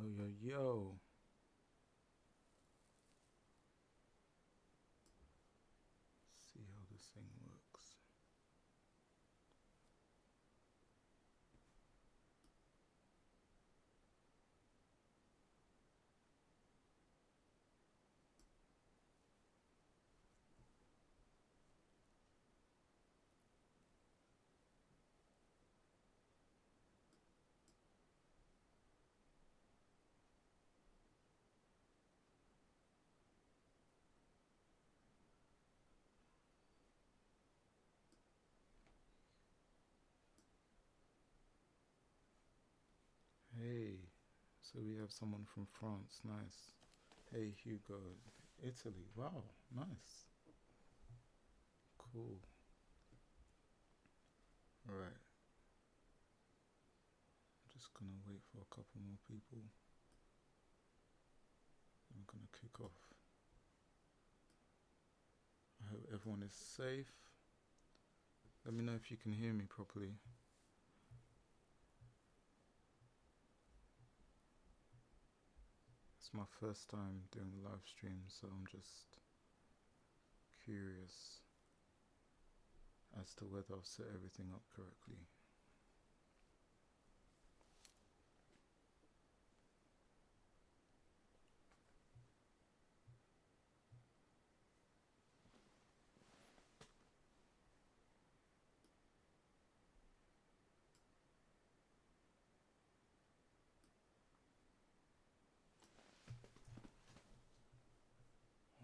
Yo, yo, yo. See how this thing works. Hey, so we have someone from France. Nice. Hey, Hugo. Italy. Wow, nice. Cool. Right. I'm just gonna wait for a couple more people. I'm gonna kick off. I hope everyone is safe. Let me know if you can hear me properly. It's my first time doing live stream, so I'm just curious as to whether I've set everything up correctly.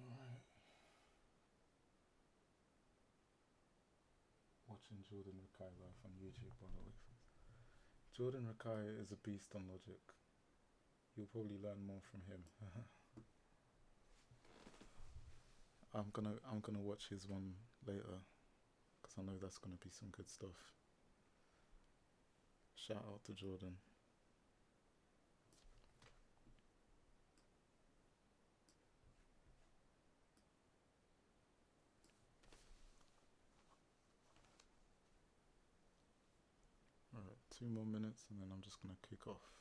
Alright. Watching Jordan Rakai live on YouTube, by the way. Jordan Rakai is a beast on Logic. You'll probably learn more from him. I'm gonna watch his one later because I know that's gonna be some good stuff. Shout out to Jordan. Alright, 2 more minutes and then I'm just gonna kick off.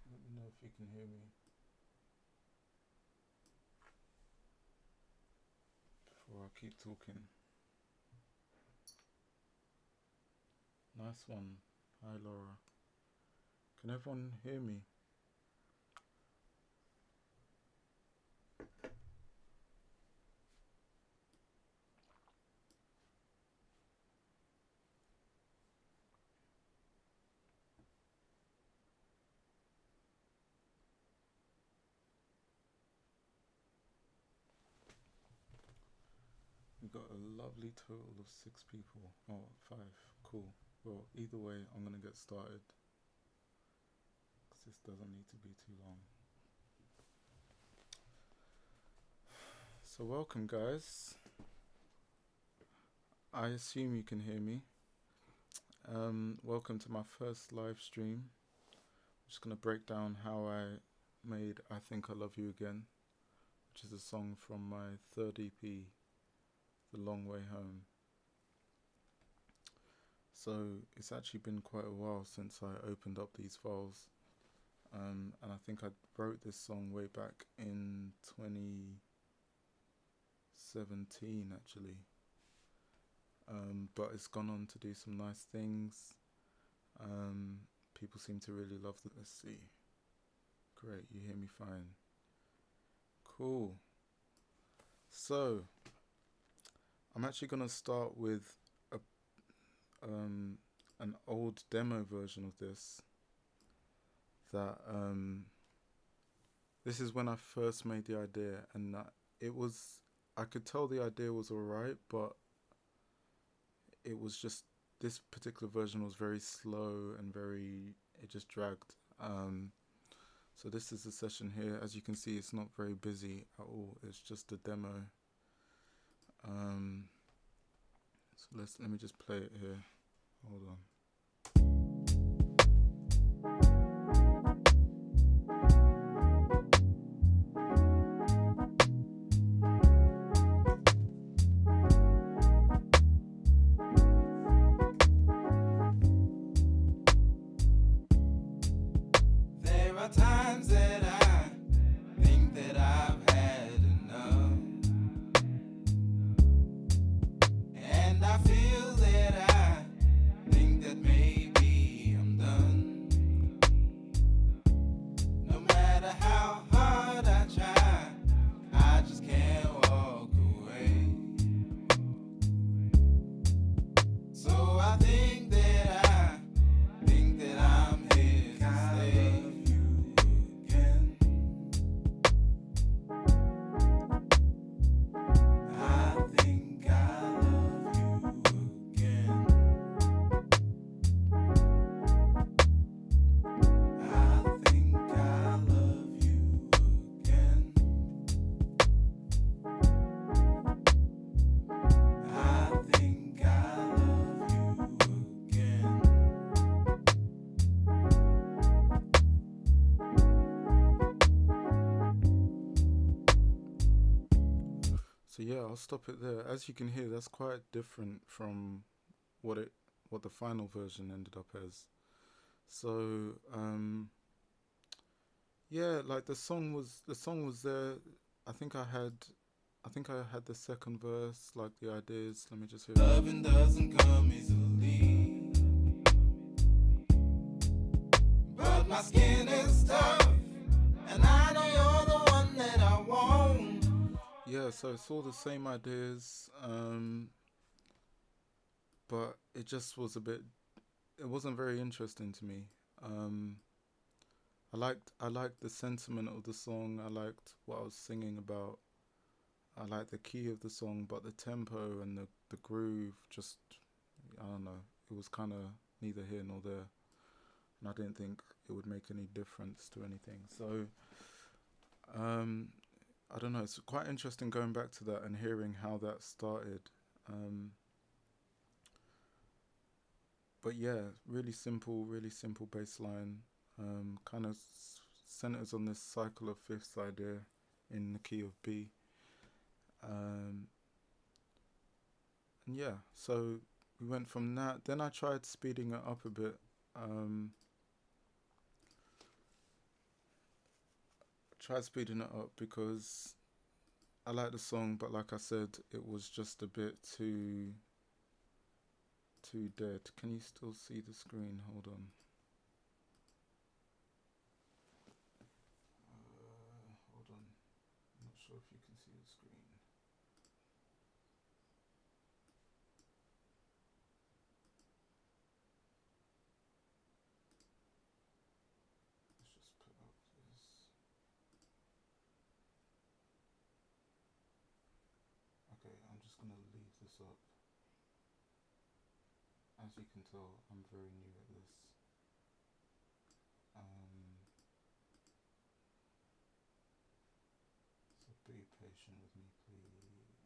Let me know if you can hear me before I keep talking. Nice one. Hi Laura. Can everyone hear me? We've got a lovely total of 6 people. Oh, 5. Cool. Well, either way, I'm gonna get started because this doesn't need to be too long. So welcome guys. I assume you can hear me. Welcome to my first live stream. I'm just gonna break down how I made I Think I Love You Again, which is a song from my 3rd EP, The Long Way Home. So it's actually been quite a while since I opened up these files, and I think I wrote this song way back in 2017 actually, but it's gone on to do some nice things. People seem to really love it. Let's see. Great, you hear me fine. Cool. So I'm actually gonna start with an old demo version of this that this is when I first made the idea, and it was, I could tell the idea was alright, but it was just, this particular version was very slow and it just dragged. So this is the session here. As you can see, it's not very busy at all. It's just a demo. So let me just play it here. Hold on. There are times that I think that I've had enough, and I feel that I think that maybe I'm done. No matter how hard I try, I just can't walk away. So I think that I'm here to stay. So yeah, I'll stop it there. As you can hear, that's quite different from what the final version ended up as. So yeah, like the song was there. I think I had the second verse, like the ideas. Let me just hear it. Loving doesn't come easily, but my skin is tough, and I know you're the one that I want. Yeah, so it's all the same ideas, but it just was it wasn't very interesting to me. I liked the sentiment of the song. I liked what I was singing about. I liked the key of the song, but the tempo and the groove just, I don't know, it was kind of neither here nor there. And I didn't think it would make any difference to anything. So, I don't know, it's quite interesting going back to that and hearing how that started. But yeah, really simple bass line. Kind of centers on this cycle of fifths idea in the key of B. And yeah, so we went from that. Then I tried speeding it up a bit. Tried speeding it up because I like the song, but like I said, it was just a bit too dead. Can you still see the screen? Hold on. Hold on. I'm not sure if you can see the screen. Let's just put up this. Okay, I'm just gonna leave this up. As you can tell, I'm very new at this. So be patient with me, please.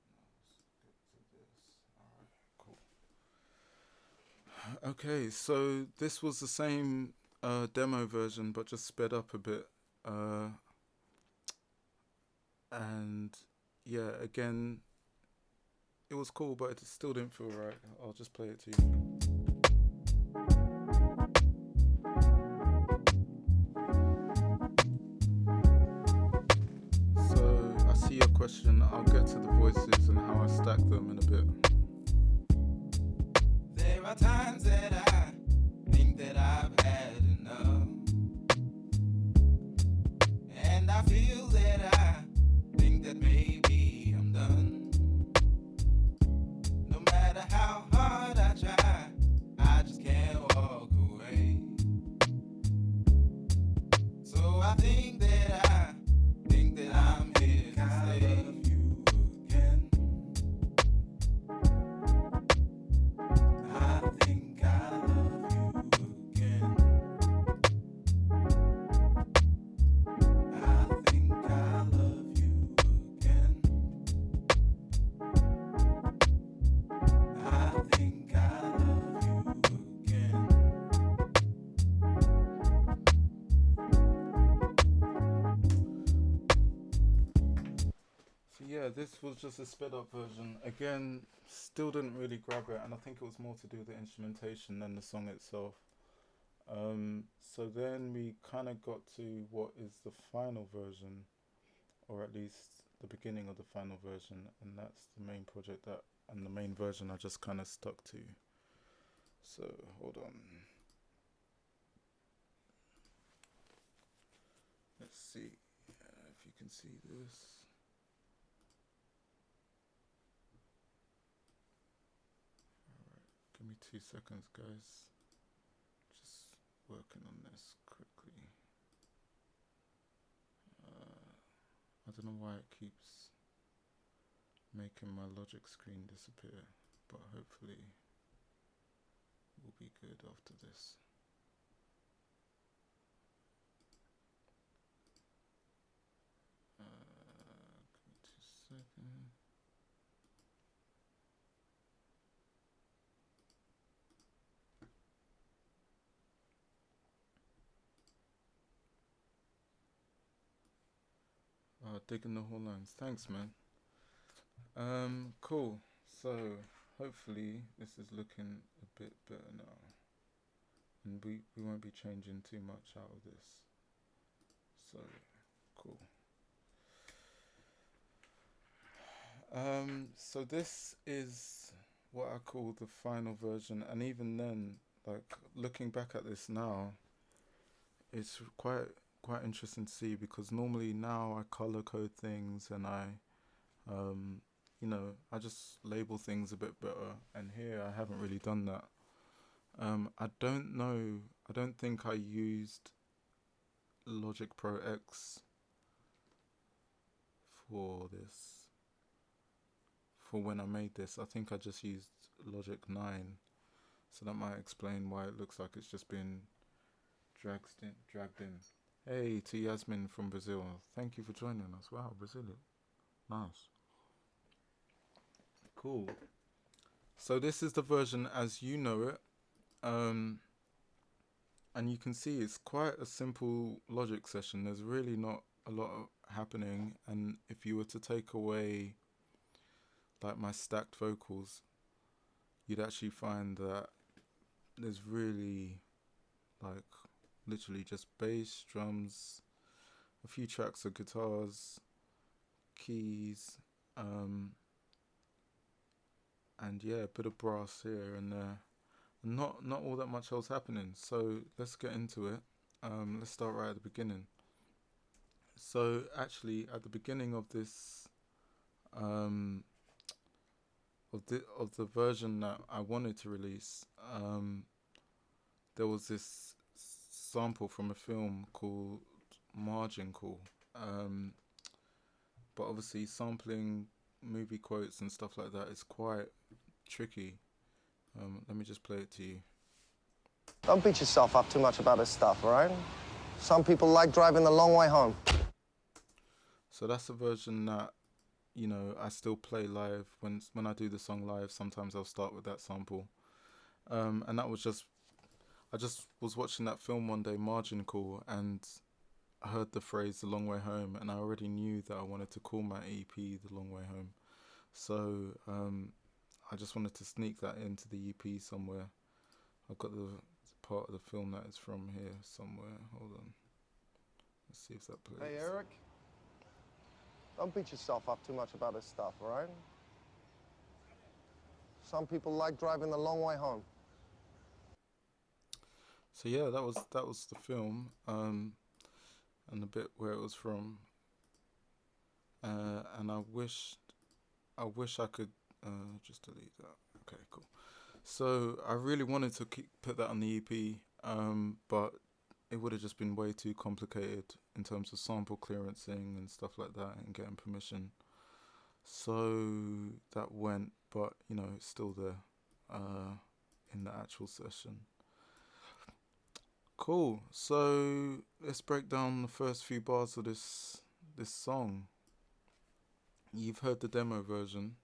Now let's get to this. Alright, cool. Okay, so this was the same demo version, but just sped up a bit. And yeah, again, it was cool, but it still didn't feel right. I'll just play it to you. So I see your question. I'll get to the voices and how I stack them in a bit. There are times that I think that I've had enough, and I feel that I think that maybe I'm done. No matter how hard I try, I just can't walk away. I think that I'm here to stay. You again. I think I love you again. I think I love you again. I think I love you again. So yeah, this was just a sped up version. Again, still didn't really grab it, and I think it was more to do with the instrumentation than the song itself. So then we kind of got to what is the final version, or at least the beginning of the final version, and that's the main project that, and the main version I just kind of stuck to. So hold on. Let's see if you can see this. Give me 2 seconds, guys. Just working on this quickly. I don't know why it keeps making my logic screen disappear, but hopefully we'll be good after this. Give me 2 seconds. Digging the whole lines. Thanks, man. Cool. So hopefully this is looking a bit better now, and we won't be changing too much out of this. So cool. So this is what I call the final version, and even then, like looking back at this now, it's quite interesting to see, because normally now I color code things and I I just label things a bit better, and here I haven't really done that. I don't think I used Logic Pro X for this, for when I made this. I think I just used Logic 9, so that might explain why it looks like it's just been dragged in. Hey, to Yasmin from Brazil. Thank you for joining us. Wow, Brazilian. Nice. Cool. So this is the version as you know it. And you can see it's quite a simple Logic session. There's really not a lot happening. And if you were to take away like my stacked vocals, you'd actually find that there's really like literally just bass, drums, a few tracks of guitars, keys, and yeah, a bit of brass here and there. Not all that much else happening. So let's get into it. Let's start right at the beginning. So actually, at the beginning of this, of the version that I wanted to release, there was this sample from a film called Margin Call. But obviously, sampling movie quotes and stuff like that is quite tricky. Let me just play it to you. Don't beat yourself up too much about this stuff, all right? Some people like driving the long way home. So that's a version that, I still play live. When I do the song live, sometimes I'll start with that sample. And that was I just was watching that film one day, Margin Call, and I heard the phrase The Long Way Home, and I already knew that I wanted to call my EP The Long Way Home. So I just wanted to sneak that into the EP somewhere. I've got the part of the film that is from here somewhere. Hold on. Let's see if that plays. Hey, Eric. Don't beat yourself up too much about this stuff, all right? Some people like driving the long way home. So yeah, that was the film, and the bit where it was from. And I wish I could just delete that. Okay, cool. So I really wanted to put that on the EP, but it would have just been way too complicated in terms of sample clearancing and stuff like that and getting permission. So that went, but you know, it's still there in the actual session. Cool. So let's break down the first few bars of this song. You've heard the demo version.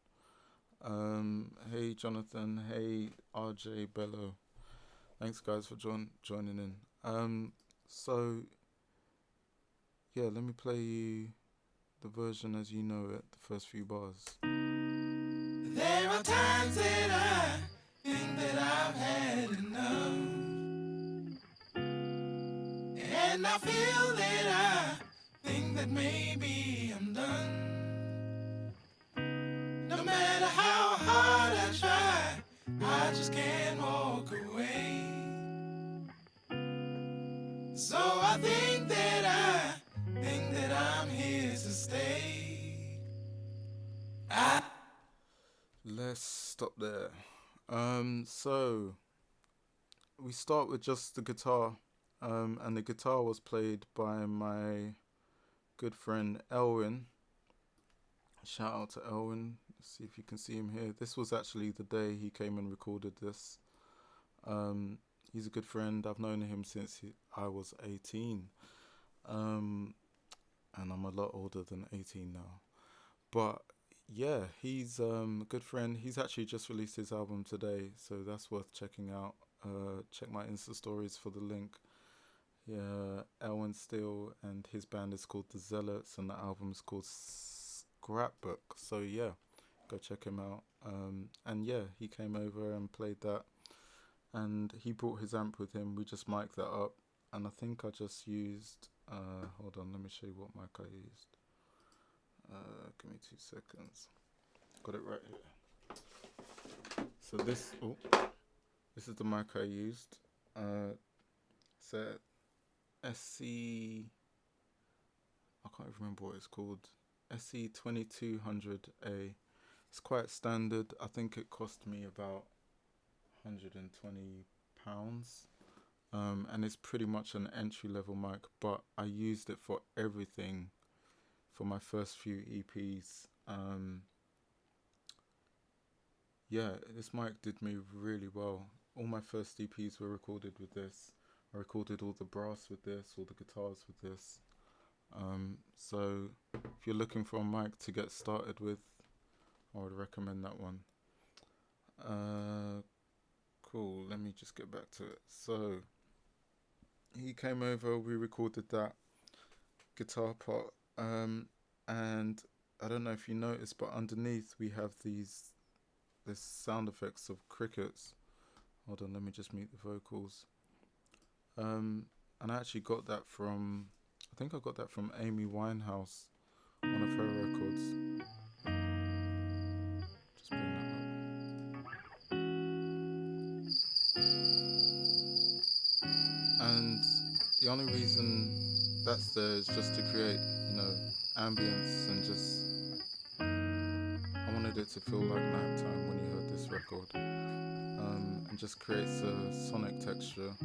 Hey Jonathan, hey RJ Bello. Thanks guys for joining in. So yeah, let me play you the version as you know it, the first few bars. There are times that I think that I've had enough, and I feel that I think that maybe I'm done. No matter how hard I try, I just can't walk away. So I think that I'm here to stay. Let's stop there. So we start with just the guitar, and the guitar was played by my good friend Elwin. Shout out to Elwin. Let's see if you can see him here. This was actually the day he came and recorded this. He's a good friend. I've known him since I was 18. And I'm a lot older than 18 now. But yeah, he's a good friend. He's actually just released his album today, so that's worth checking out. Check my Insta stories for the link. Yeah, Elwin Steele, and his band is called The Zealots, and the album is called Scrapbook. So yeah, go check him out. And yeah, he came over and played that, and he brought his amp with him. We just mic'd that up, and I think I just used. Hold on, let me show you what mic I used. Give me 2 seconds. Got it right here. So this is the mic I used. It's a SC. I can't even remember what it's called. SC2200A. It's quite standard. I think it cost me about £120. And it's pretty much an entry level mic, but I used it for everything for my first few EPs. Yeah, this mic did me really well. All my first EPs were recorded with this. I recorded all the brass with this, all the guitars with this. So if you're looking for a mic to get started with, I would recommend that one. Cool, let me just get back to it. So he came over, we recorded that guitar part, and I don't know if you noticed, but underneath we have this sound effects of crickets. Hold on, let me just mute the vocals. And I actually got that from, I think I got that from Amy Winehouse, one of her records. Just bring that up. And the only reason that's there is just to create, ambience, and just, I wanted it to feel like nighttime when you heard this record, and just creates a sonic texture.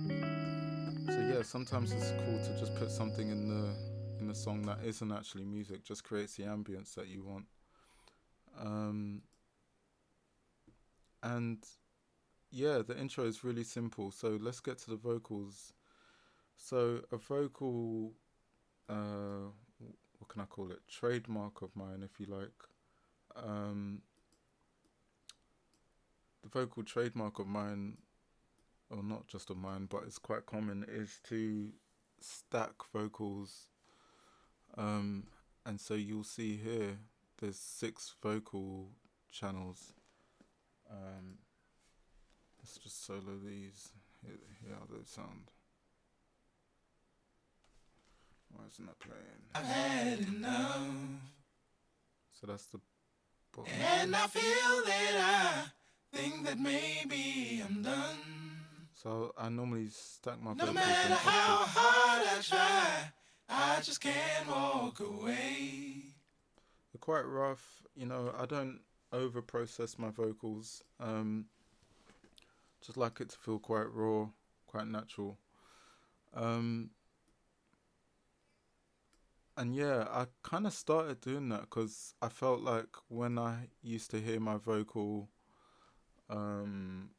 So yeah, sometimes it's cool to just put something in the song that isn't actually music, just creates the ambience that you want. And yeah, the intro is really simple, so let's get to the vocals. So a vocal, what can I call it? Trademark of mine, if you like. The vocal trademark of mine, or not just of mine, but it's quite common, is to stack vocals. And so you'll see here, there's 6 vocal channels. Let's just solo these. Hear how they sound. Why isn't that playing? I've had enough, So that's the bottom. and I feel that I think that maybe I'm done. So I normally stack my No vocals matter in how octaves. hard I try, I just can't walk away. They're quite rough, I don't over process my vocals. Just like it to feel quite raw, quite natural. Um, and yeah, I kind of started doing that because I felt like when I used to hear my vocal um,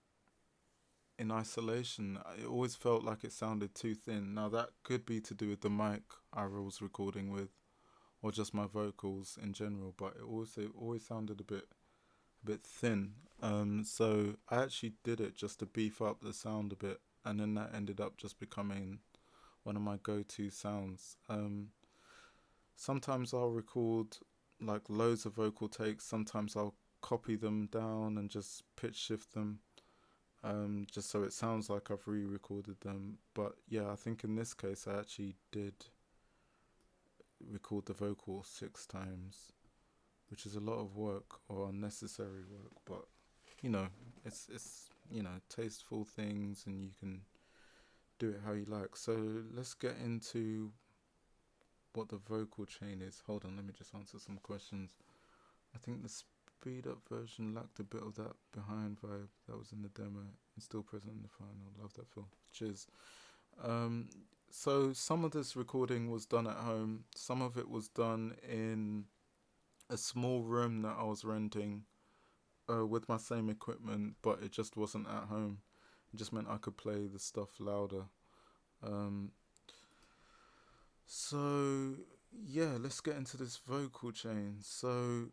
in isolation, it always felt like it sounded too thin. Now that could be to do with the mic I was recording with, or just my vocals in general. But it always sounded a bit thin. So I actually did it just to beef up the sound a bit, and then that ended up just becoming one of my go-to sounds. Sometimes I'll record like loads of vocal takes. Sometimes I'll copy them down and just pitch shift them, just so it sounds like I've re-recorded them. But yeah, I think in this case I actually did record the vocal 6 times, which is a lot of work or unnecessary work. But you know, it's tasteful things, and you can do it how you like. So let's get into what the vocal chain is. Hold on, let me just answer some questions. I think the speed up version lacked a bit of that behind vibe that was in the demo and still present in the final. Love that, Phil. Cheers. So some of this recording was done at home. Some of it was done in a small room that I was renting with my same equipment, but it just wasn't at home. It just meant I could play the stuff louder. So yeah, let's get into this vocal chain. So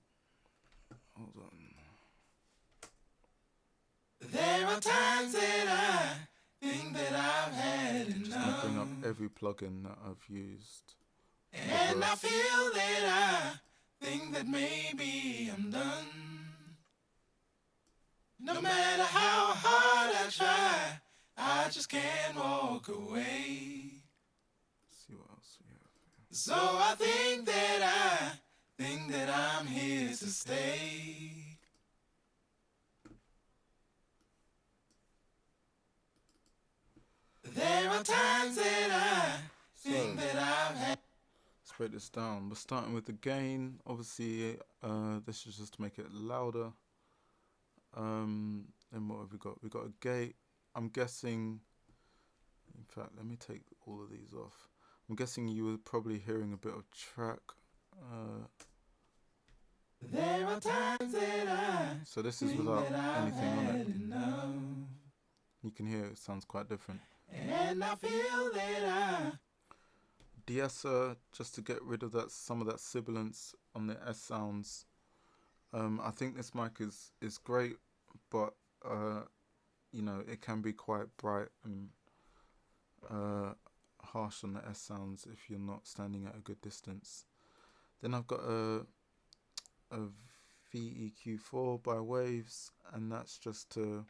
hold on. There are times that I think that I've had Just gonna bring up enough, every plugin that I've used. and I feel that I think that maybe I'm done. No matter how hard I try, I just can't walk away. Let's see what else we have. So I think that I'm here to stay. There are times that I think that I've had. Let's break this down. We're starting with the gain. Obviously, this is just to make it louder. Then what have we got? We got a gate. I'm guessing. In fact, let me take all of these off. I'm guessing you were probably hearing a bit of track. There are times that I So this is without anything on it. You can hear it sounds quite different. and I feel that I De-esser, just to get rid of that, some of that sibilance on the S sounds. I think this mic is great, but it can be quite bright and harsh on the S sounds if you're not standing at a good distance. Then I've got a VEQ4 by Waves, and that's just to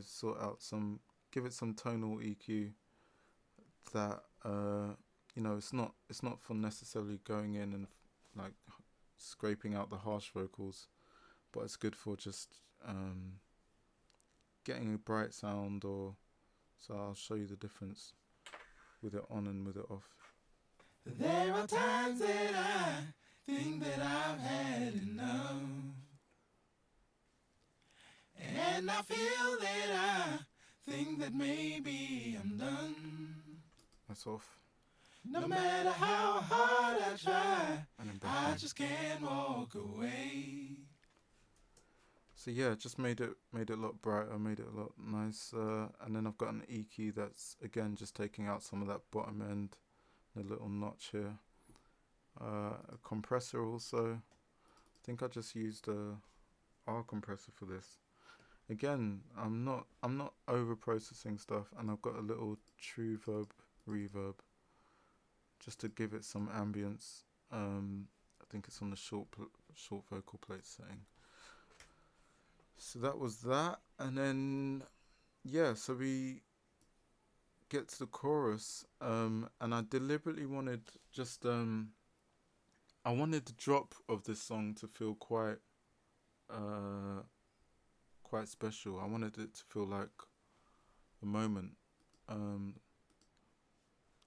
sort out give it some tonal EQ that it's not for necessarily going in and like scraping out the harsh vocals, but it's good for just getting a bright sound. So I'll show you the difference with it on and with it off. There are times that I think that I've had enough, and I feel that I think that maybe I'm done. That's off. No matter how hard I try, And then back I on. just can't walk away. So yeah, just made it a lot brighter, made it a lot nicer. And then I've got an EQ that's again just taking out some of that bottom end, a little notch here. A compressor also. I think I just used a R compressor for this. Again, I'm not over processing stuff, and I've got a little true reverb just to give it some ambience. I think it's on the short vocal plate setting. So that was that, and then so we get to the chorus, and I deliberately wanted just I wanted the drop of this song to feel quite special. I wanted it to feel like a moment.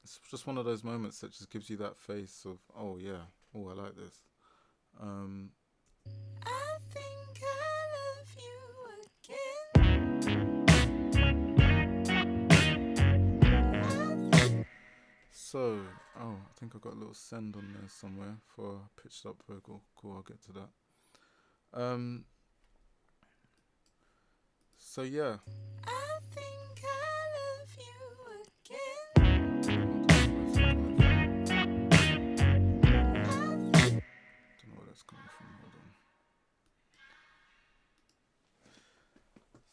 It's just one of those moments that just gives you that face of, oh yeah, oh I like this. I think I love you again. I So, oh, I think I got a little send on there somewhere for pitched up vocal. Cool, I'll get to that. So yeah. I think I love you again. Don't know where that's coming from. Hold on.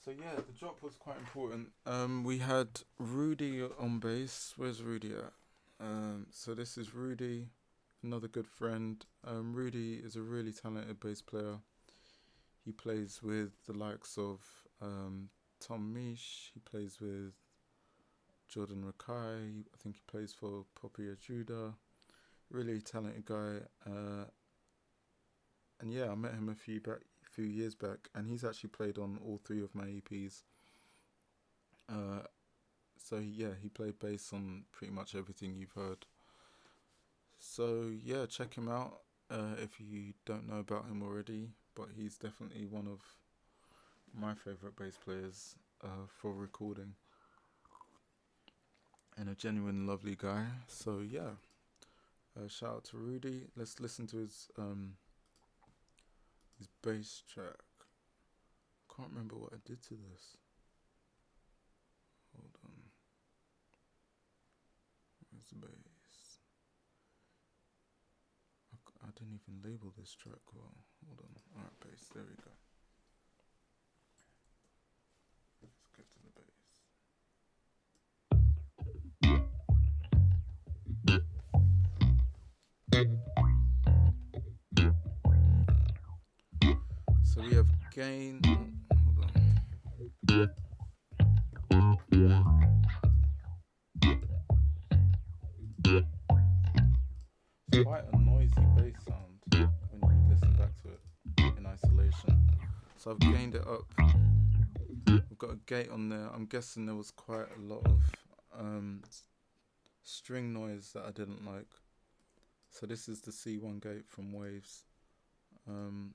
So yeah, the drop was quite important. We had Rudy on bass. Where's Rudy at? So this is Rudy, another good friend. Rudy is a really talented bass player. He plays with the likes of Tom Misch. He plays with Jordan Rakai. I think he plays for Poppy Ajuda. Really talented guy. And yeah, I met him a few years back, and he's actually played on all 3 of my EPs. So yeah, he played bass on pretty much everything you've heard. So yeah, check him out if you don't know about him already. But he's definitely one of my favorite bass players for recording, and a genuine lovely guy. So yeah, shout out to Rudy. Let's listen to his bass track. Can't remember what I did to this. Hold on. Where's the bass? I didn't even label this track well. Hold on. Alright, bass. There we go. Let's get to the bass. So we have gain. Hold on. It's quite a noisy bass sound when you listen back to it in isolation. So I've gained it up. I've got a gate on there. I'm guessing there was quite a lot of string noise that I didn't like. So this is the C1 gate from Waves. And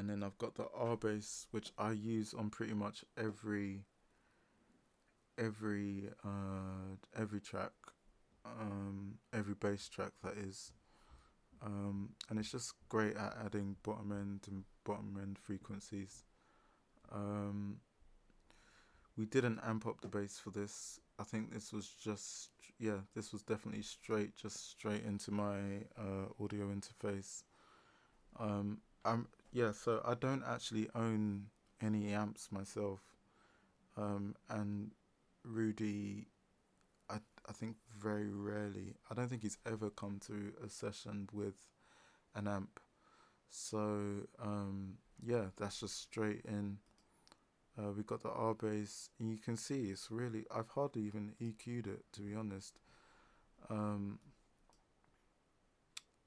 then I've got the R bass, which I use on pretty much every track, every bass track that is, and it's just great at adding bottom end frequencies. We didn't amp up the bass for this. I think this was just, this was definitely straight into my audio interface. So I don't actually own any amps myself, and Rudy, I think very rarely, I don't think he's ever come to a session with an amp. So that's just straight in. We got the R bass, and you can see it's really, I've hardly even EQ'd it, to be honest.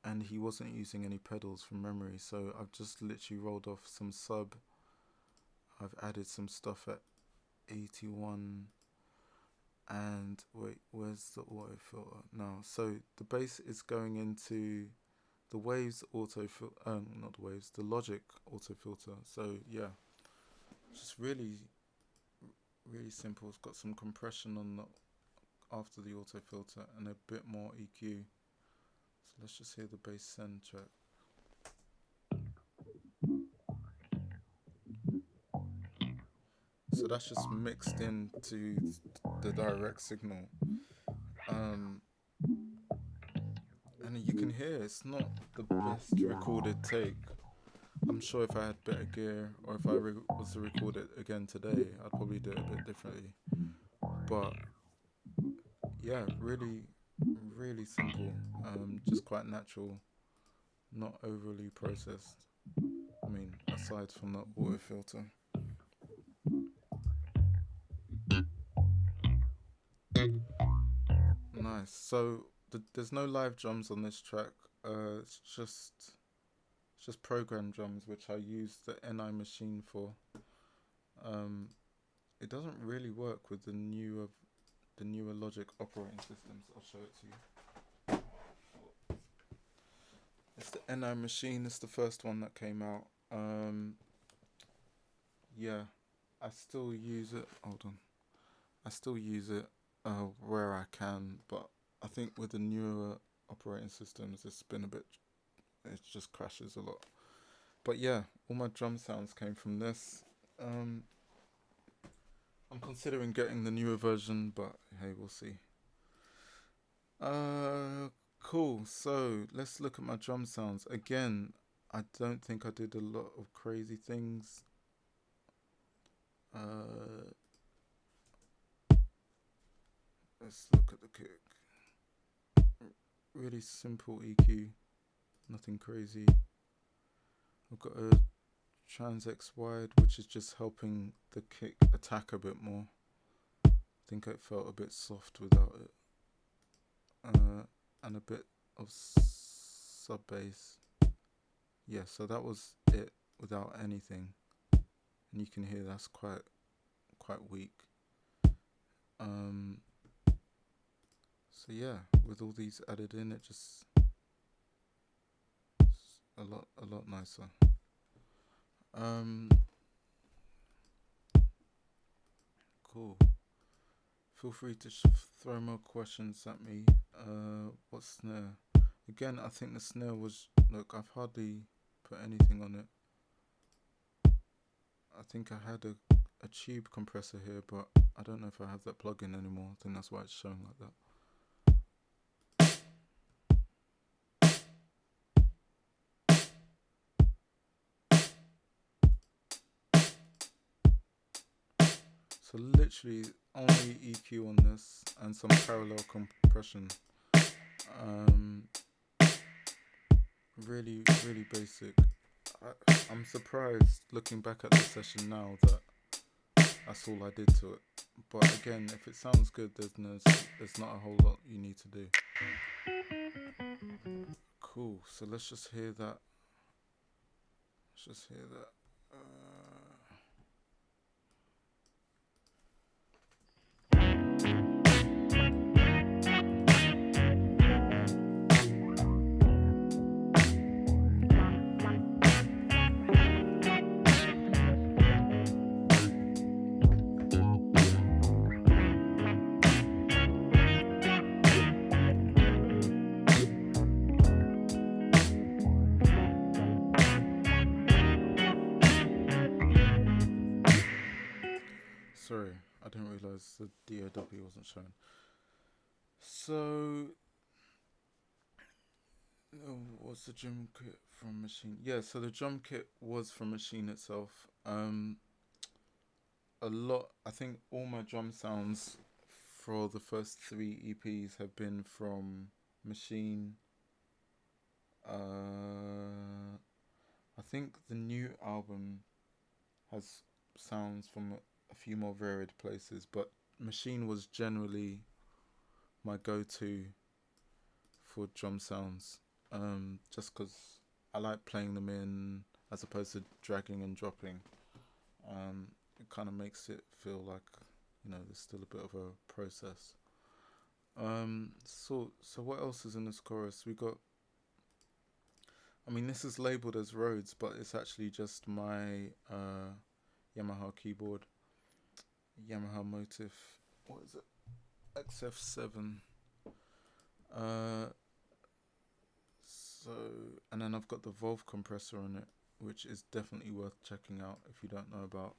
And he wasn't using any pedals from memory, so I've just literally rolled off some sub. I've added some stuff at 81, and wait, where's the auto filter now? So the bass is going into the Waves auto not the Waves, the Logic auto filter. So yeah, just really simple. It's got some compression on the after the auto filter and a bit more EQ. So let's just hear the bass send track. So that's just mixed into the direct signal. And you can hear it's not the best recorded take. I'm sure if I had better gear, or if I was to record it again today, I'd probably do it a bit differently. But yeah, really simple. Just quite natural, not overly processed. I mean, aside from the auto filter. Nice. So there's no live drums on this track. It's just programmed drums, which I use the NI machine for. It doesn't really work with the newer Logic operating systems. I'll show it to you. It's the NI machine. It's the first one that came out. I still use it. Hold on. I still use it where I can, but think with the newer operating systems, it's been a bit. It just crashes a lot. But yeah, all my drum sounds came from this. I'm considering getting the newer version, but hey, we'll see. Cool. So let's look at my drum sounds again. I don't think I did a lot of crazy things. Let's look at the kick. Really simple EQ, nothing crazy. I've got a trans X wide, which is just helping the kick attack a bit more. I think it felt a bit soft without it. And a bit of sub bass. Yeah, so that was it without anything. And you can hear that's quite weak. So yeah, with all these added in, it just a lot nicer. Cool. Feel free to throw more questions at me. What snare? Again, I think the snare was, look, I've hardly put anything on it. I think I had a tube compressor here, but I don't know if I have that plug-in anymore. I think that's why it's showing like that. So literally only EQ on this and some parallel compression. Really basic. I'm surprised looking back at this session now that that's all I did to it. But again, if it sounds good, there's not a whole lot you need to do. Cool. So let's just hear that. Sorry, I didn't realise the DAW wasn't shown. So, what's the drum kit from Machine? Yeah, so the drum kit was from Machine itself. I think all my drum sounds for the first 3 EPs have been from Machine. I think the new album has sounds from a few more varied places, but Machine was generally my go-to for drum sounds, just because I like playing them in as opposed to dragging and dropping. It kind of makes it feel like, there's still a bit of a process. So what else is in this chorus? We got, this is labeled as Rhodes, but it's actually just my Yamaha keyboard, Yamaha Motif, what is it, XF7. And then I've got the Volve compressor on it, which is definitely worth checking out if you don't know about.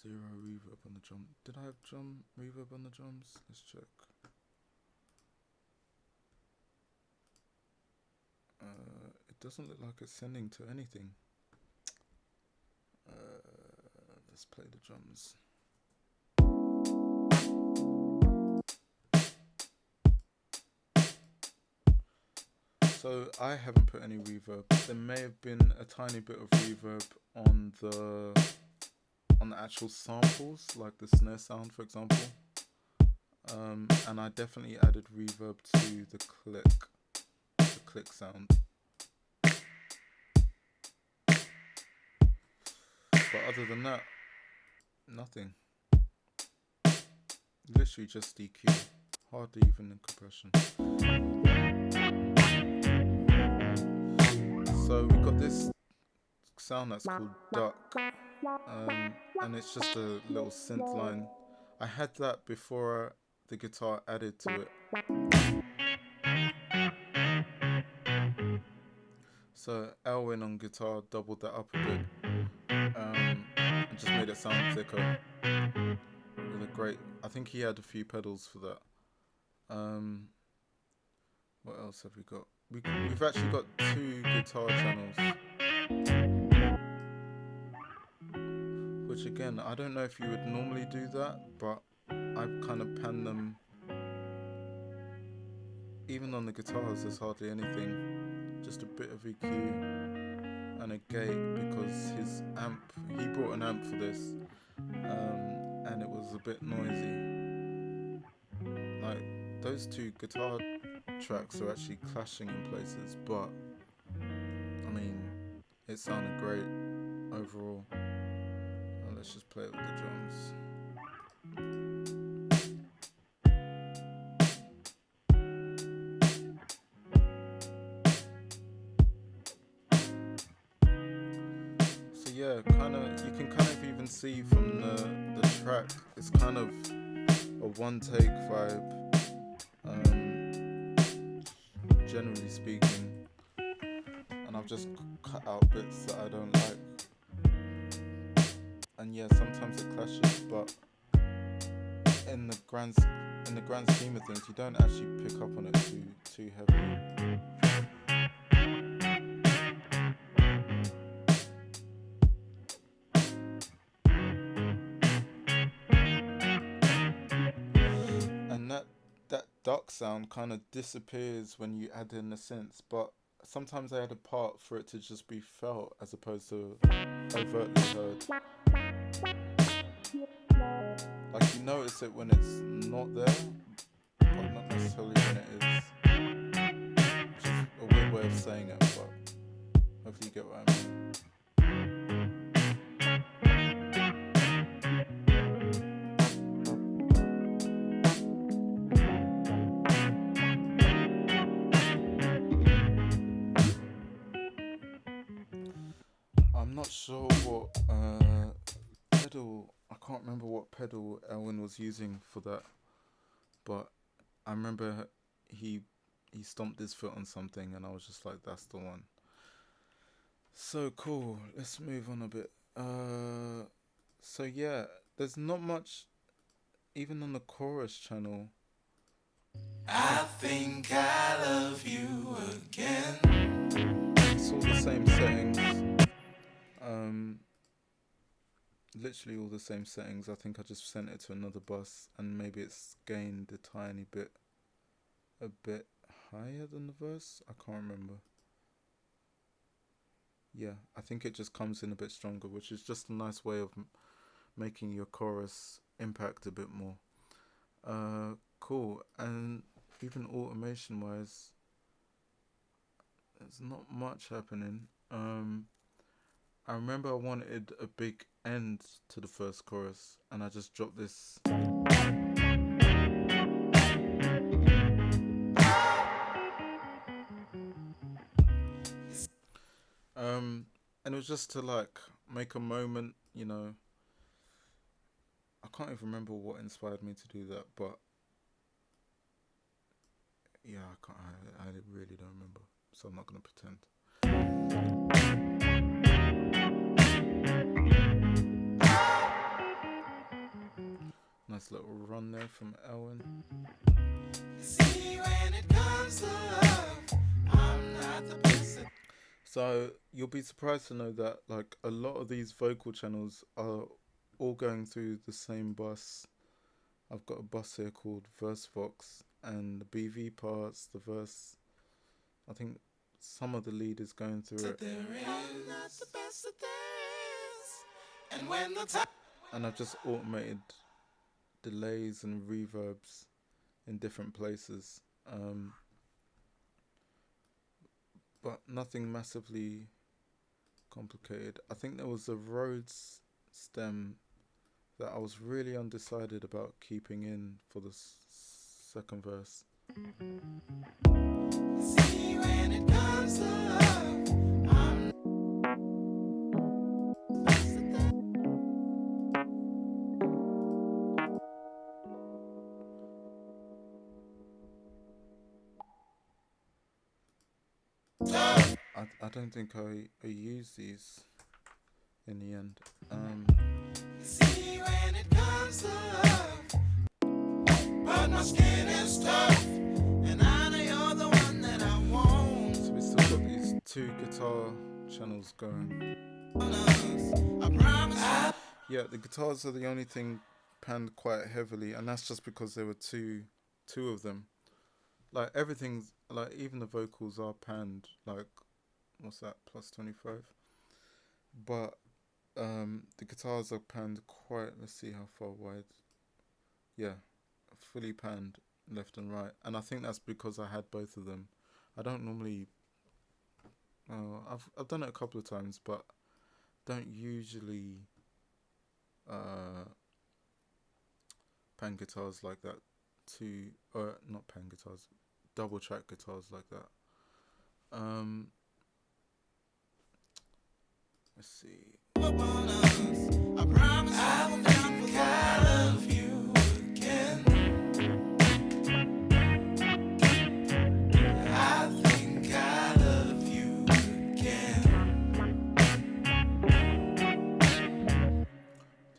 Zero reverb on the drum. Did I have drum reverb on the drums? Let's check. It doesn't look like it's sending to anything. Let's play the drums. So I haven't put any reverb. There may have been a tiny bit of reverb on the actual samples, like the snare sound, for example. And I definitely added reverb to the click sound. But other than that, nothing. Literally just EQ, hardly even in compression. So we got this sound that's called Duck, and it's just a little synth line. I had that before the guitar added to it. So Elwin on guitar doubled that up a bit, and just made it sound thicker. With a great, I think he had a few pedals for that. What else have we got? We've actually got 2 guitar channels, which again, I don't know if you would normally do that, but I've kind of panned them. Even on the guitars, there's hardly anything, just a bit of EQ and a gate, because his amp, he brought an amp for this, and it was a bit noisy. Like, those 2 guitar tracks are actually clashing in places, but I mean, it sounded great overall. Let's just play it with the drums. So yeah, you can kind of even see from the track, it's kind of a one take vibe, generally speaking, and I've just cut out bits that I don't like, and yeah, sometimes it clashes, but in the grand scheme of things, you don't actually pick up on it too heavily. And that duck sound kind of disappears when you add in the synths, but sometimes I add a part for it to just be felt as opposed to overtly heard. Like, you notice it when it's not there, but not necessarily when it is. Which is a weird way of saying it, but hopefully you get what I mean. I'm not sure what pedal, I can't remember what pedal Elwin was using for that, but I remember he stomped his foot on something and I was just like, that's the one. So cool, let's move on a bit. So yeah, there's not much, even on the chorus channel. I think I love you again. It's all the same settings. Literally all the same settings. I think I just sent it to another bus and maybe it's gained a tiny bit, a bit higher than the verse. I can't remember. Yeah, I think it just comes in a bit stronger, which is just a nice way of making your chorus impact a bit more. Cool. And even automation wise, there's not much happening. I remember I wanted a big end to the first chorus and I just dropped this. And it was just to like make a moment, you know. I can't even remember what inspired me to do that, but yeah, I really don't remember, so I'm not gonna pretend. Nice little run there from Elwin. See, when it comes to love, I'm not the best. So you'll be surprised to know that like a lot of these vocal channels are all going through the same bus. I've got a bus here called Verse Vox, and the BV parts, the verse, I think some of the lead is going through it. I'm not the best that there is. And when the time, and I've just automated delays and reverbs in different places, but nothing massively complicated. I think there was a Rhodes stem that I was really undecided about keeping in for the second verse. see, when it comes to love, I'm I don't think I use these in the end. See, when it comes to love, but my skin is tough, and I know you're the one that I want. So we still got these two guitar channels going. I promise. Yeah, the guitars are the only thing panned quite heavily, and that's just because there were two of them. Like everything's like, even the vocals are panned, like what's that, plus 25, but the guitars are panned quite, let's see how far wide, yeah, fully panned left and right, and I think that's because I had both of them. I don't normally, I've done it a couple of times, but don't usually pan guitars like that, or not pan guitars, double track guitars like that. Let's see. I promise I will never forget. I love you again. I think I love you again. I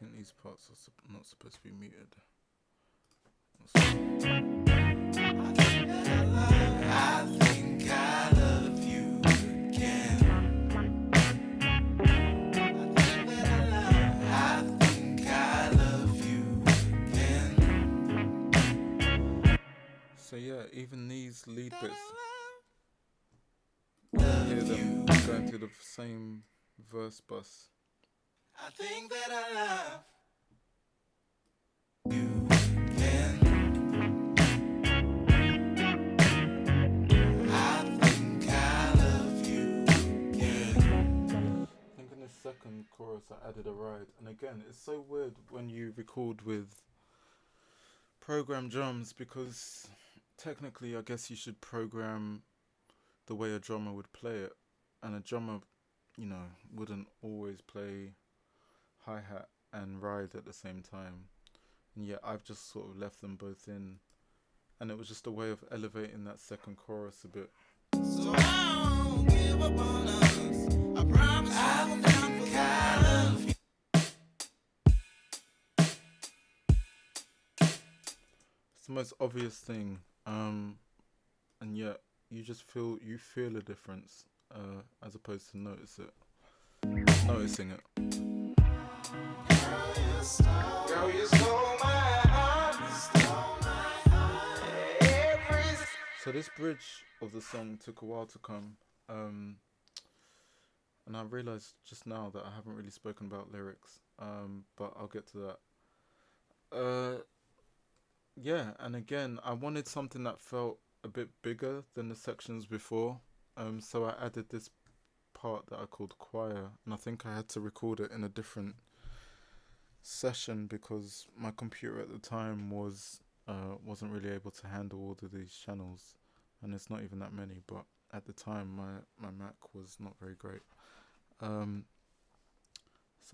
think these parts are not supposed to be muted. I think I love you again. I think I love you again. So yeah, even these lead bits, Love you hear them you. going through the same verse bus. I think that I love you again. I think I love you again. I think in the second chorus I added a ride, and again, it's so weird when you record with program drums, because technically I guess you should program the way a drummer would play it, and a drummer, wouldn't always play hi-hat and ride at the same time, and yet I've just sort of left them both in, and it was just a way of elevating that second chorus a bit. So I won't give up on us. I promise I will never forget. I love you. It's the most obvious thing, and yet you just feel a difference, as opposed to noticing it. Girl, you stole my heart. So this bridge of the song took a while to come, and I realised just now that I haven't really spoken about lyrics, but I'll get to that. Yeah, and again, I wanted something that felt a bit bigger than the sections before, so I added this part that I called choir, and I think I had to record it in a different session because my computer at the time wasn't really able to handle all of these channels, and it's not even that many, but at the time my Mac was not very great. So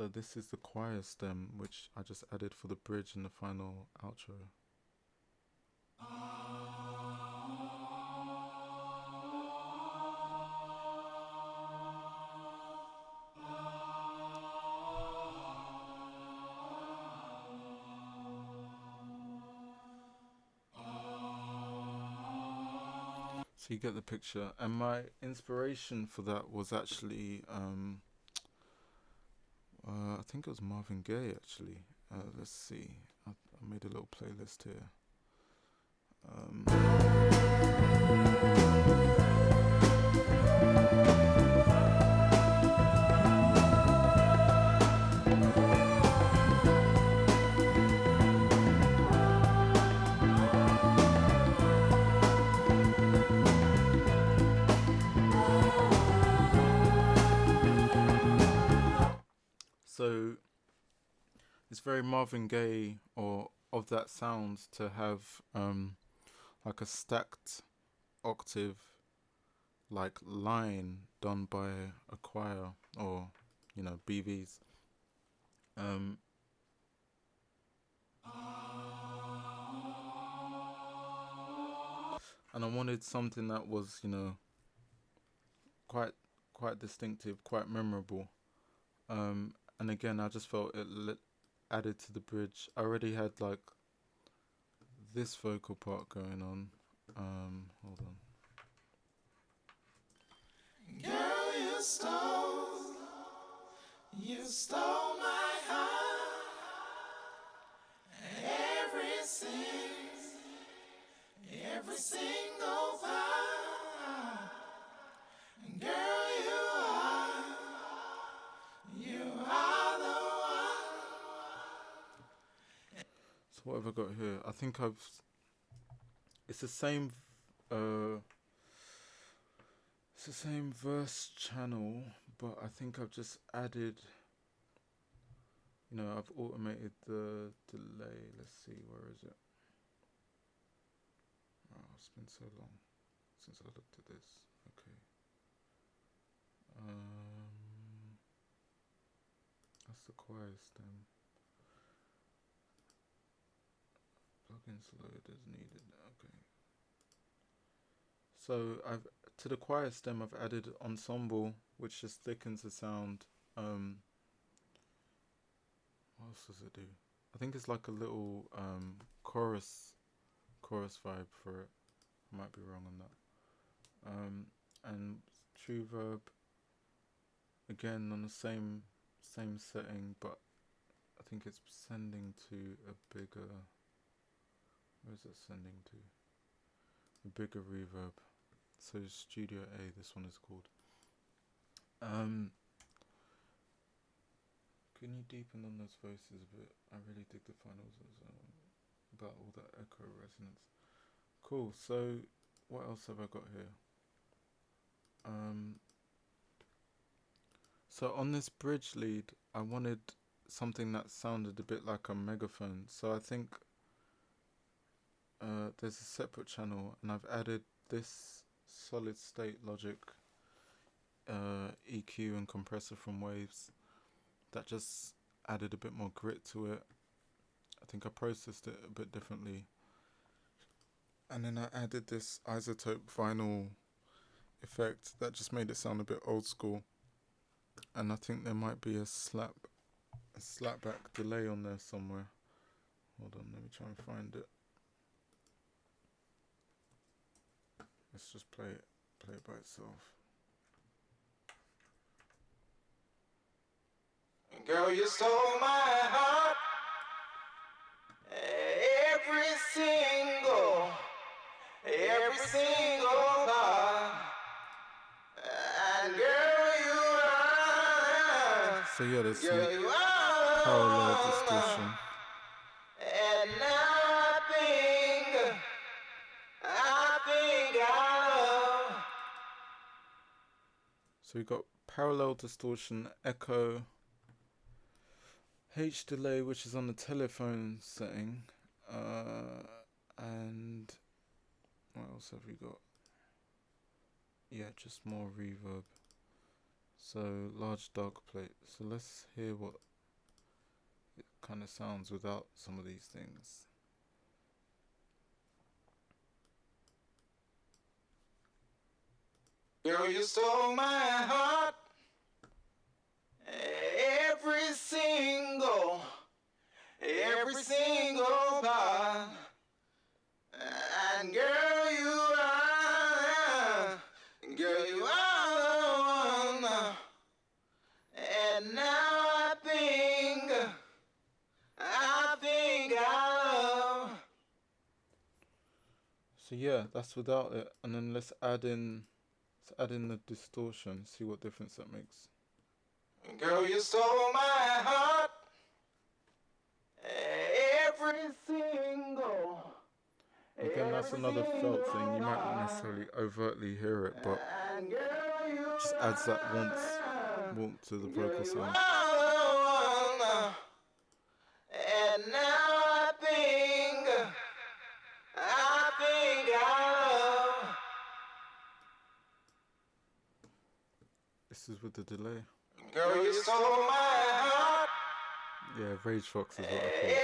this is the choir stem, which I just added for the bridge and the final outro. So you get the picture, and my inspiration for that was actually, I think it was Marvin Gaye actually. Let's see, I made a little playlist here. So it's very Marvin Gaye, or of that sound, to have like a stacked octave like line done by a choir, or BVs. And I wanted something that was quite quite distinctive, quite memorable. And again, I just felt it added to the bridge. I already had like this vocal part going on. Hold on. Girl, you stole my heart. Every single part. Girl, you are the one. So what have I got here? I think it's the same. It's the same verse channel, but I think I've just added. I've automated the delay. Let's see, where is it? Oh, it's been so long since I looked at this. Okay. That's the choir stem. Plugins load as needed. Okay. So to the choir stem I've added ensemble, which just thickens the sound. What else does it do? I think it's like a little chorus vibe for it. I might be wrong on that. And true verb again on the same setting, but I think it's sending to a bigger. Where is it sending to? A bigger reverb. So Studio A, this one is called. Can you deepen on those voices a bit? I really dig the finals about all that echo resonance. Cool. So what else have I got here? So on this bridge lead, I wanted something that sounded a bit like a megaphone. So I think there's a separate channel, and I've added this solid state logic EQ and compressor from Waves that just added a bit more grit to it. I think I processed it a bit differently, and then I added this isotope vinyl effect that just made it sound a bit old school. And I think there might be a slapback delay on there somewhere. Hold on, let me try and find it. Let's just play it by itself. Girl, you stole my heart. Every single part. And girl, you are. So yeah, there's some Girl, you are parallel distortion. And now I think I love. So we got parallel distortion, echo, H delay, which is on the telephone setting, and what else have we got? Yeah, just more reverb. So large dark plate. So let's hear what it kind of sounds without some of these things. Girl, you stole my heart. Every single part. And girl, you are the one. And now I think I love. So yeah, that's without it, and then let's add in the distortion. See what difference that makes. Girl, you stole my heart. Every single. Again, that's another felt thing. You might not necessarily overtly hear it, but just adds that warmth to the vocal sound. And now I think I love. This is with the delay. Girl, you stole my heart. Yeah, Rage Fox is what I call it.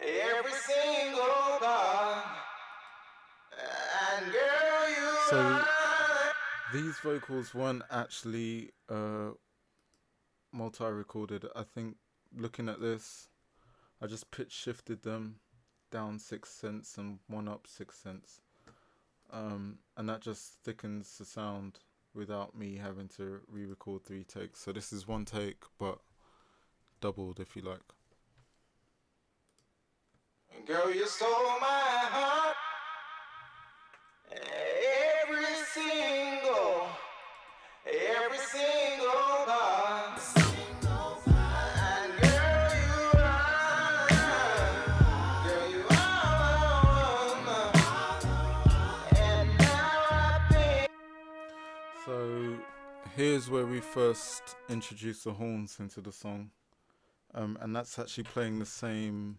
Every single part. And girl, you So are. These vocals weren't actually multi-recorded. I think looking at this, I just pitch shifted them down 6 cents and one up 6 cents, and that just thickens the sound without me having to re-record 3 takes. So this is 1 take, but doubled, if you like. Girl, you stole my heart. Every single bar. And girl, you are, and now I think. So here's where we first introduce the horns into the song, and that's actually playing the same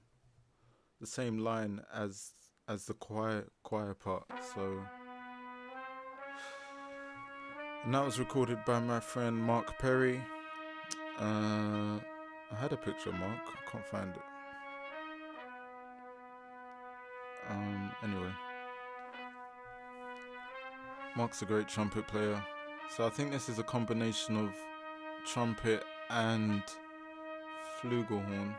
line as the choir part. So, and that was recorded by my friend Mark Perry. I had a picture of Mark, I can't find it. Anyway, Mark's a great trumpet player. So I think this is a combination of trumpet and flugelhorn,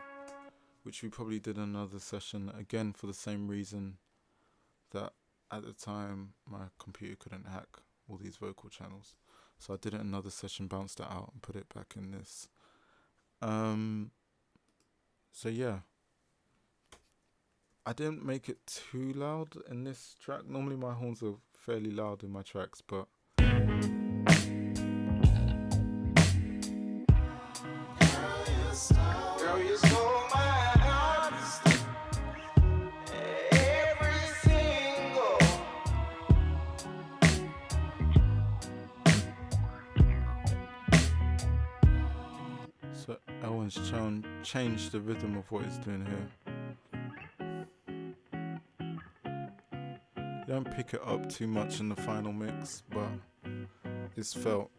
which we probably did another session again for the same reason that at the time my computer couldn't hack all these vocal channels. So I did it another session, bounced it out and put it back in this. So yeah, I didn't make it too loud in this track. Normally my horns are fairly loud in my tracks, but Girl, you stole my heart. Every single. so Elwin's changed the rhythm of what he's doing here. You don't pick it up too much in the final mix, but it's felt.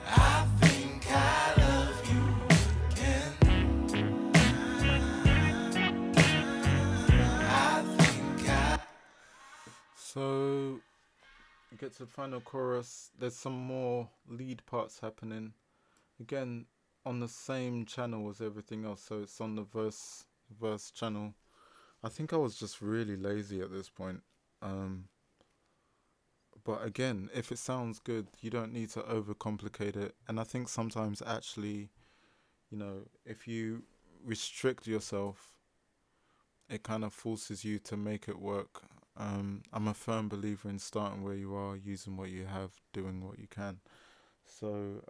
I think I love you again. I think I. So you get to the final chorus, there's some more lead parts happening. Again, on the same channel as everything else, so it's on the verse channel. I think I was just really lazy at this point. But again, if it sounds good, you don't need to overcomplicate it. And I think sometimes actually, you know, if you restrict yourself, it kind of forces you to make it work. I'm a firm believer in starting where you are, using what you have, doing what you can. So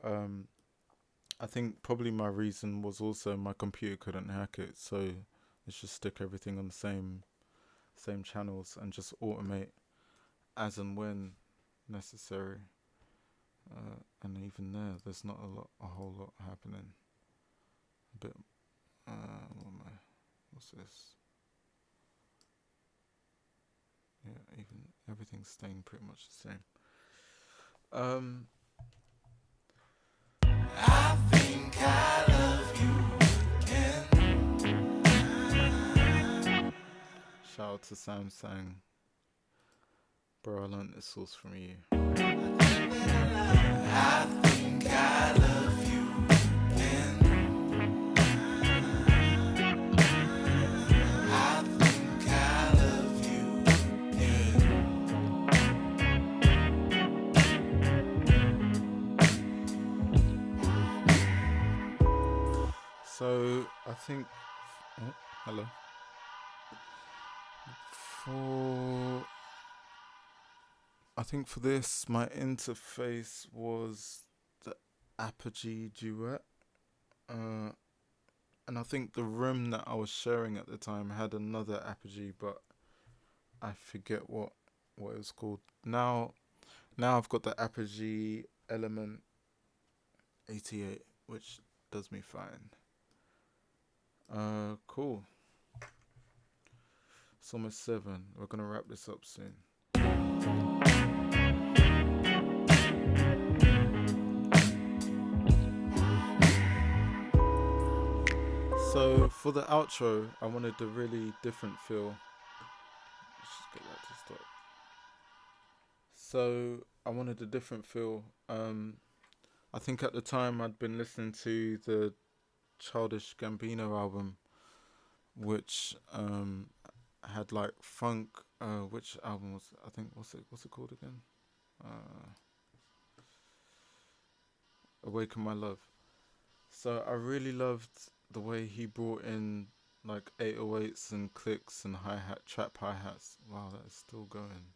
I think probably my reason was also my computer couldn't hack it, so let's just stick everything on the same channels and just automate as and when necessary. And even there's not a whole lot happening. A bit. What's this? Yeah, even everything's staying pretty much the same. I think I love you again. Shout out to Samsung. Bro, I learned this sauce from you. I think I love you again. I think I love you again. So I think. Oh, hello. I think for this, my interface was the Apogee Duet. And I think the room that I was sharing at the time had another Apogee, but I forget what it was called. Now I've got the Apogee Element 88, which does me fine. Cool. It's almost 7. We're gonna wrap this up soon. So for the outro, I wanted a really different feel. Let's just get that to stop. So I wanted a different feel. I think at the time I'd been listening to the Childish Gambino album, which had like funk. Which album was? I think what's it called again? Awaken My Love. So I really loved the way he brought in like 808s and clicks and trap hi-hats. Wow, that is still going.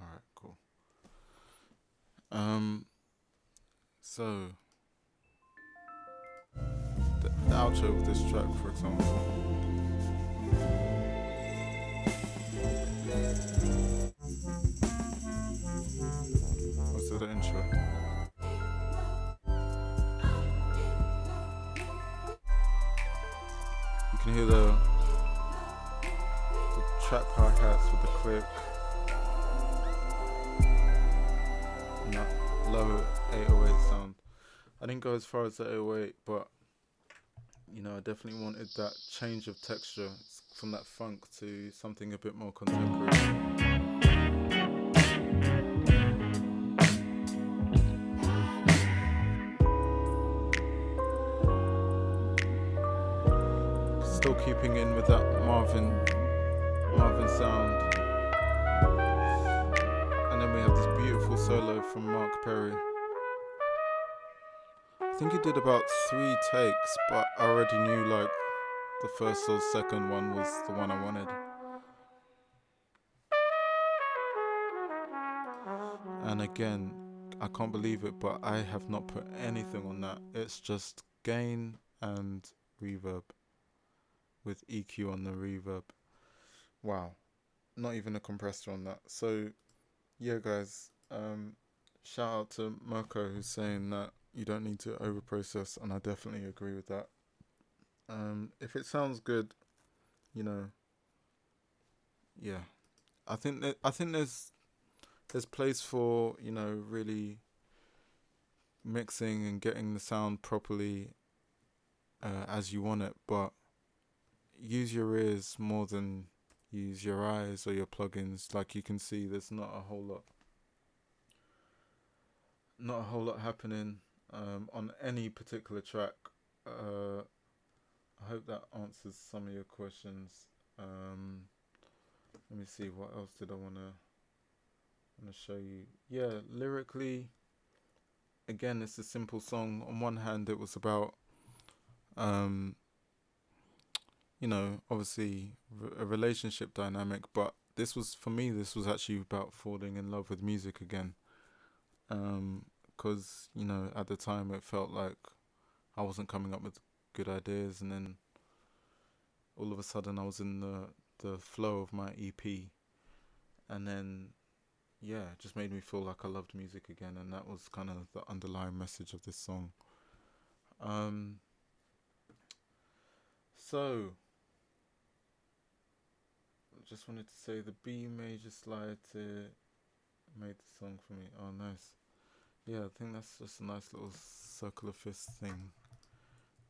Alright, cool. So the outro of this track, for example. What's the intro? You can hear the trap hi-hats with the click. And that low 808 sound. I didn't go as far as the 808, but you know, I definitely wanted that change of texture from that funk to something a bit more contemporary. Still keeping in with that Marvin sound. And then we have this beautiful solo from Mark Perry. I think he did about 3 takes, but I already knew like the first or second one was the one I wanted. And again, I can't believe it, but I have not put anything on that. It's just gain and reverb with EQ on the reverb. Wow. Not even a compressor on that. So yeah, guys, shout out to Mirko, who's saying that you don't need to overprocess, and I definitely agree with that. If it sounds good, you know, yeah, I think there's place for, you know, really mixing and getting the sound properly as you want it, but use your ears more than use your eyes or your plugins. Like you can see, there's not a whole lot happening on any particular track. I hope that answers some of your questions. Let me see, what else did I want to show you. Yeah, lyrically, again, it's a simple song. On one hand, it was about you know, obviously a relationship dynamic, but this was actually about falling in love with music again. Because, you know, at the time it felt like I wasn't coming up with good ideas, and then all of a sudden I was in the flow of my EP, and then yeah, it just made me feel like I loved music again, and that was kind of the underlying message of this song. So just wanted to say the B major slide made the song for me. Oh, nice. Yeah, I think that's just a nice little circular fist thing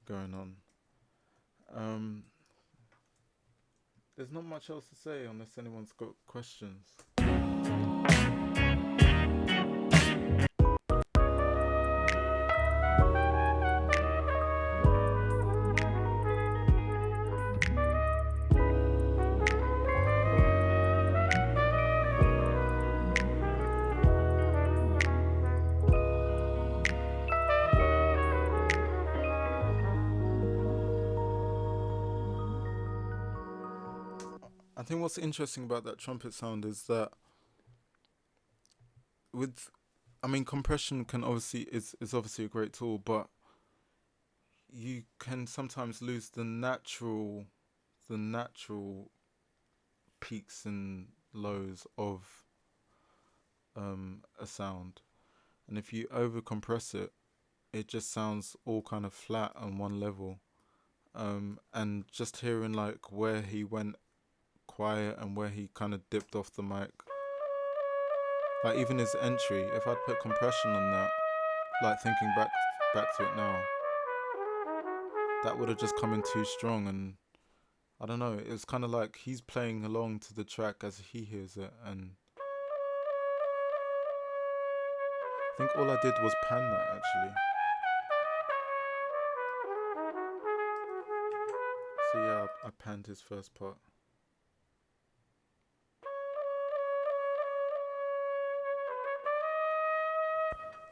going on. There's not much else to say unless anyone's got questions. I think what's interesting about that trumpet sound is that compression can obviously is obviously a great tool, but you can sometimes lose the natural peaks and lows of a sound, and if you over compress it, it just sounds all kind of flat on one level. And just hearing like where he went quiet and where he kind of dipped off the mic, like even his entry, if I'd put compression on that, like thinking back to it now, that would have just come in too strong. And I don't know, it was kind of like he's playing along to the track as he hears it, and I think all I did was pan that actually. So yeah, I panned his first part.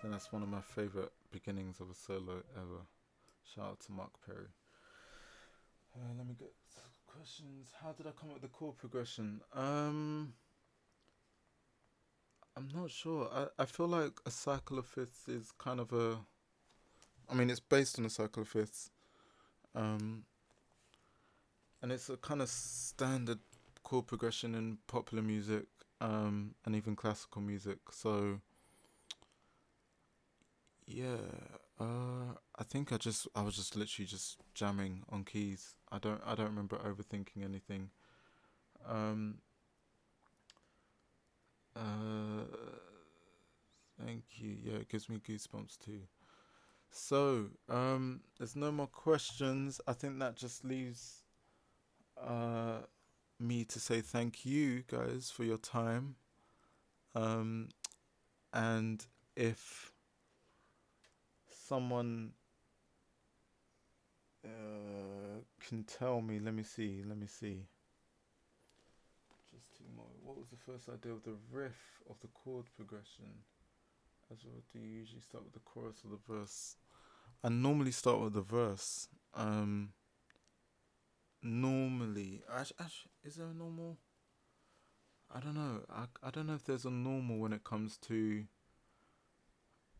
And that's one of my favourite beginnings of a solo ever. Shout out to Mark Perry. Let me get some questions. How did I come up with the chord progression? I'm not sure. I feel like a cycle of fifths is kind of a... I mean, it's based on a cycle of fifths. And it's a kind of standard chord progression in popular music, and even classical music. So... yeah, I think I was just literally just jamming on keys. I don't remember overthinking anything. Thank you. Yeah, it gives me goosebumps too. So, there's no more questions. I think that just leaves me to say thank you guys for your time. And if someone can tell me, let me see. Just two more. What was the first idea of the riff of the chord progression? As well, do you usually start with the chorus or the verse? I normally start with the verse. Normally, is there a normal? I don't know. I don't know if there's a normal when it comes to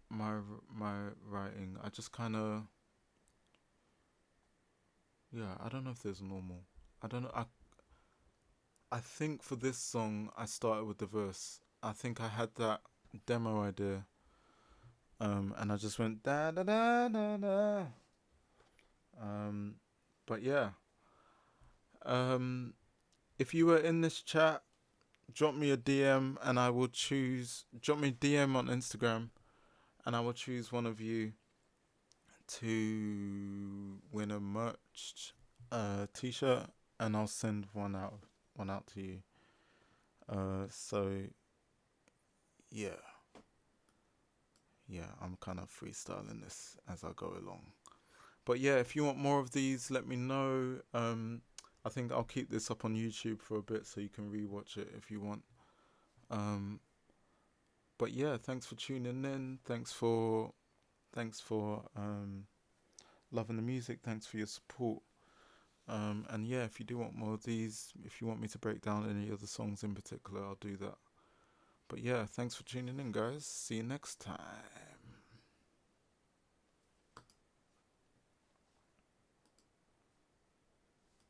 my writing. I just kind of... yeah, I don't know if there's a normal. I don't know. I think for this song, I started with the verse. I think I had that demo idea, and I just went da da da da da. But yeah, if you were in this chat, drop me a DM and I will choose. Drop me a DM on Instagram, and I will choose one of you to win a merch t-shirt, and I'll send one out to you. So yeah, I'm kind of freestyling this as I go along. But yeah, if you want more of these, let me know. I think I'll keep this up on YouTube for a bit so you can rewatch it if you want. But yeah, thanks for tuning in. Thanks for loving the music. Thanks for your support. And yeah, if you do want more of these, if you want me to break down any of the songs in particular, I'll do that. But yeah, thanks for tuning in, guys. See you next time.